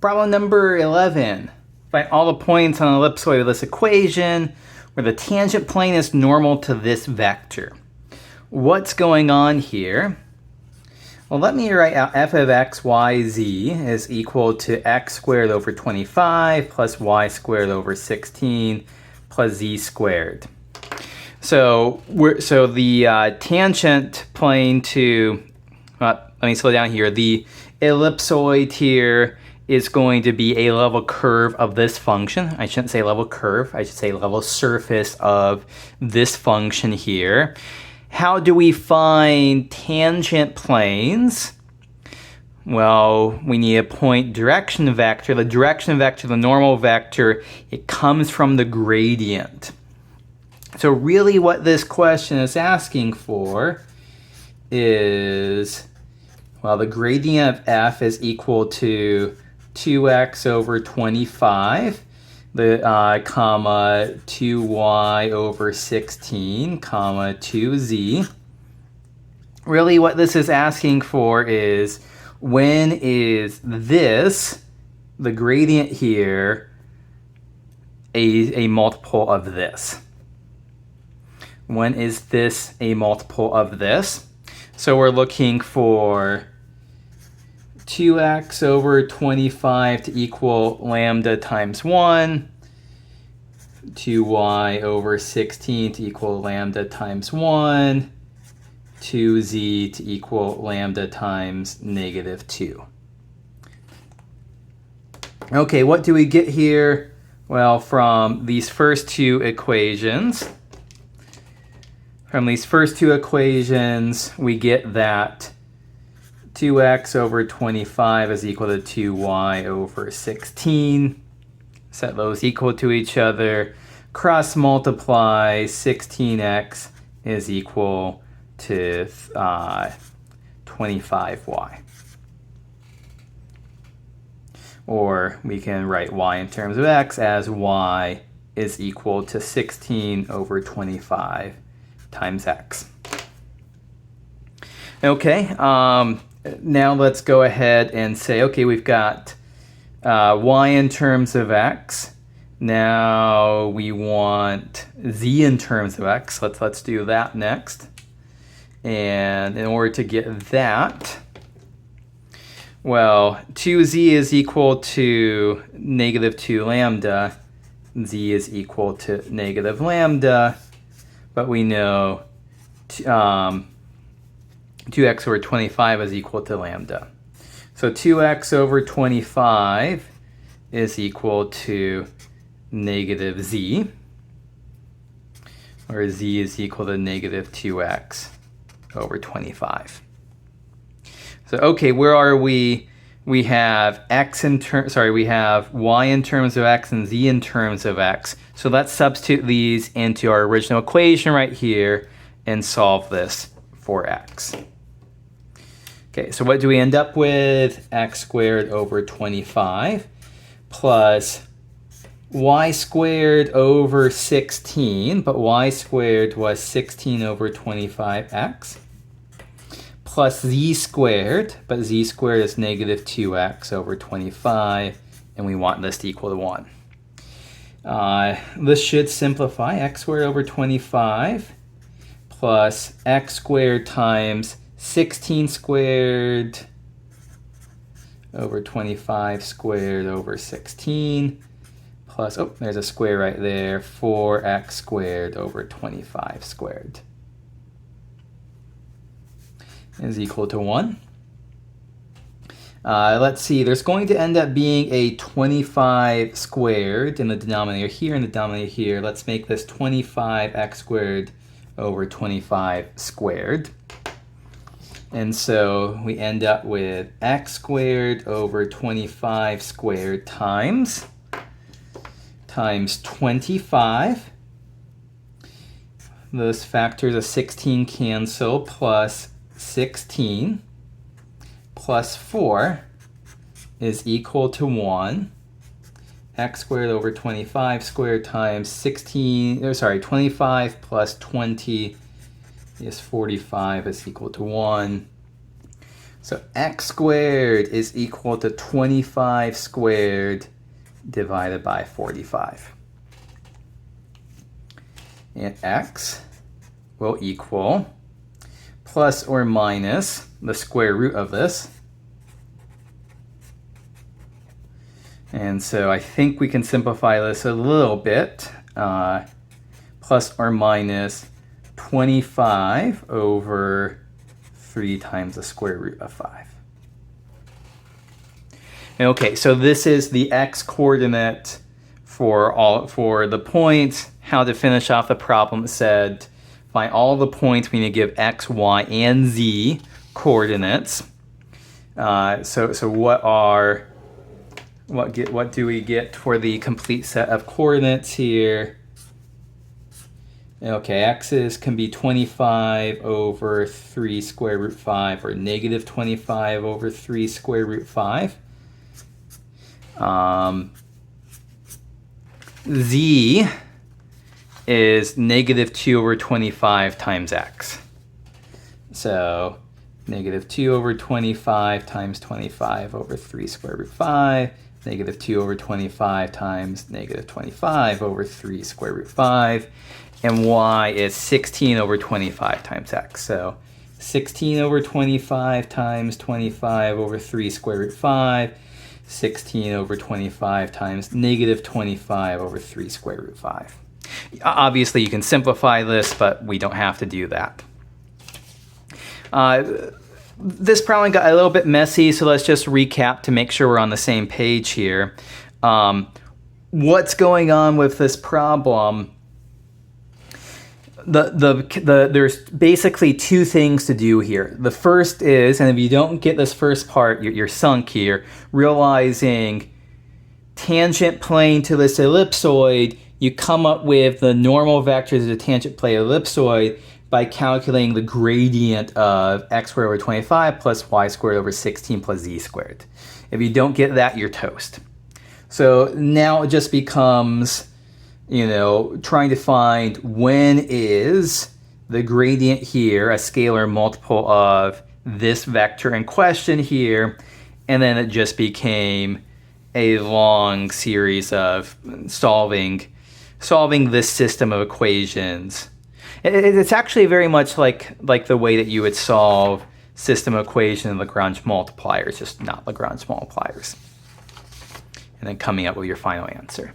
Problem number 11. Find all the points on an ellipsoid of this equation where the tangent plane is normal to this vector. What's going on here? Well, let me write out f of x, y, z is equal to x squared over 25 plus y squared over 16 plus z squared. So the tangent plane to, let me slow down here. The ellipsoid here is going to be a level curve of this function. I shouldn't say level curve, I should say level surface of this function here. How do we find tangent planes? Well, we need a point direction vector. The direction vector, the normal vector, it comes from the gradient. So really what this question is asking for is, well, the gradient of f is equal to 2x over 25, comma 2y over 16, comma 2z. Really what this is asking for is, when is this, the gradient here, a multiple of this? When is this a multiple of this? So we're looking for 2x over 25 to equal lambda times 1, 2y over 16 to equal lambda times 1, 2z to equal lambda times negative 2. Okay, what do we get here? Well, from these first two equations, we get that 2x over 25 is equal to 2y over 16. Set those equal to each other. Cross multiply, 16x is equal to 25y. Or we can write y in terms of x as y is equal to 16 over 25 times x. Okay, now let's go ahead and say, okay, we've got y in terms of x. Now we want z in terms of x. Let's do that next. And in order to get that, well, 2z is equal to negative 2 lambda. Z is equal to negative lambda. But we know 2x over 25 is equal to lambda. So 2x over 25 is equal to negative z, or z is equal to negative 2x over 25. So okay, where are we? We have we have y in terms of x and z in terms of x. So let's substitute these into our original equation right here and solve this for x. Okay, so what do we end up with? X squared over 25 plus y squared over 16, but y squared was 16 over 25x, plus z squared, but z squared is negative 2x over 25, and we want this to equal to 1. This should simplify. X squared over 25 plus x squared times 16 squared over 25 squared over 16 plus, oh, there's a square right there, 4x squared over 25 squared is equal to 1. Let's see, there's going to end up being a 25 squared in the denominator here and the denominator here. Let's make this 25x squared over 25 squared. And so we end up with x squared over 25 squared times 25. Those factors of 16 cancel, plus 16 plus 4 is equal to 1. X squared over 25 squared times 25 plus 20 is 45 is equal to 1. So x squared is equal to 25 squared divided by 45. And x will equal plus or minus the square root of this. And so I think we can simplify this a little bit. Plus or minus 25 over 3 times the square root of 5. Okay, so this is the x coordinate for the points. How to finish off the problem said, find all the points. We need to give x, y, and z coordinates. So what do we get for the complete set of coordinates here? Okay, x's can be 25 over 3 square root 5 or negative 25 over 3 square root 5. Z is negative 2 over 25 times x. So negative 2 over 25 times 25 over 3 square root 5. Negative 2 over 25 times negative 25 over 3 square root 5. And y is 16 over 25 times x. So 16 over 25 times 25 over 3 square root 5. 16 over 25 times negative 25 over 3 square root 5. Obviously, you can simplify this, but we don't have to do that. This problem got a little bit messy, so let's just recap to make sure we're on the same page here. What's going on with this problem? There's basically two things to do here. The first is, and if you don't get this first part, you're sunk here, realizing tangent plane to this ellipsoid, you come up with the normal vectors of the tangent plane ellipsoid by calculating the gradient of x squared over 25 plus y squared over 16 plus z squared. If you don't get that, you're toast. So now it just becomes, trying to find when is the gradient here a scalar multiple of this vector in question here, and then it just became a long series of solving this system of equations. It's actually very much like the way that you would solve system equation Lagrange multipliers, just not Lagrange multipliers. And then coming up with your final answer.